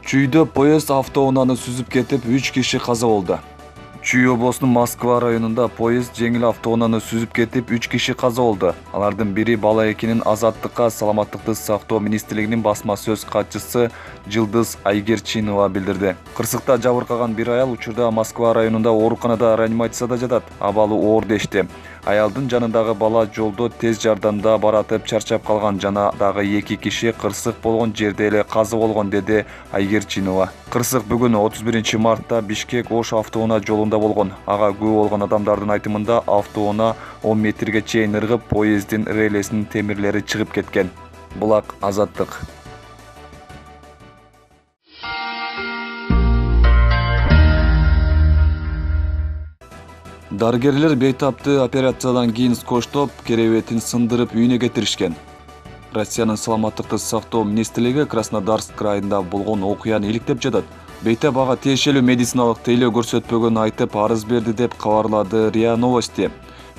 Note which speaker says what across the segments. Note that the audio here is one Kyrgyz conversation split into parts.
Speaker 1: Чүйдө поезд автоунааны сүзүп кетип 3 киши каза болду. Чүй облусунун Москва районунда поезд жеңил автоунааны сүзүп кетип 3 киши каза болду. Алардын бири бала экенин Азаттыкка Саламаттыкты сактоо министрлигинин басма сөз катчысы Жылдыз Айгерчинова билдирди. Кырсыкта жабыркаган бир аял учурда Москва районунда ооруканада реанимацияда жатат. Абалы оор дешти. Аялдын жанындагы бала жолдо тез жардамда баратып чарчап калган жана дагы 2 киши кырсык болгон жерде эле каза болгон, деди Айгерчинова. Кырсык бүгүн 31-мартта Бишкек-Ош автоунаа жолунда болгон. Ага күбө болгон адамдардын айтымында автоунаа 10 метрге чейин ыргып, поездин релесинин темирлери чыгып кеткен. Булак Азаттык. Дарыгерлер бейтапты операциядан кийин скоштоп, керебетин сындырып үйүнө кетиришкен. Россиянын Саламаттыкты сактоо министрлиги Краснодарск крайында болгон окуяны иликтеп жатат. Бейтап ага тиешелүү медициналык тейлөө көрсөтпөгөнүн айтып арыз берди деп кабарлады РИА Новости.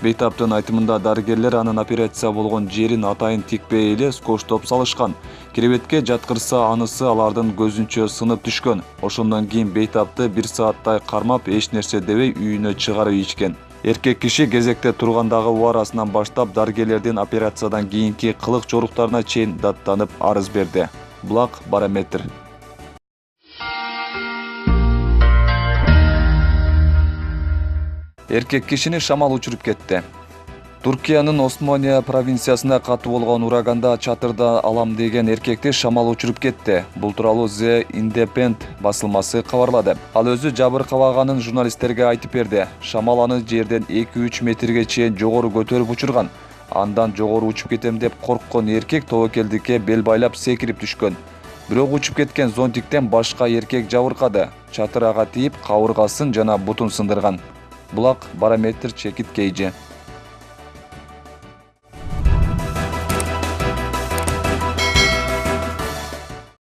Speaker 1: Бейтаптын айтымында дарыгерлер анын операция болгон жерин атайын тикпей эле скоштоп салышкан. Керебетке жаткырса анысы алардын көзүнчө сынып түшкөн. Ошондон кийин бейтапты 1 сааттай кармап эч нерсе дебей үйүнө чыгарып ийишкен. Эркек киши кезекте тургандагы убарасынан баштап дарыгерлердин операциядан кийинки кылык жоруктарына чейин даттанып арыз берди. Булак Барометр. Эркек кишини шамал учуруп кетти. Туркиянын Осмония провинциясында катуу болгон ураганда чатырда алам деген эркекти шамал учуруп кетти. Бул тууралуу The Independent басылмасы кабарлады. Ал өзү жабыркабаганын журналисттерге айтып берди. Шамал аны жерден 2-3 метрге чейин жогору көтөрүп учурган. Андан жогору учуп кетем деп корккон эркек тобокелдикке бел байлап секирип түшкөн. Бирок учуп кеткен зонтиктен башка эркек жабыркады. Чатыр ага тийип, кабыргасын жана бутун сындырган. Булак Барометр чекит Кейжи.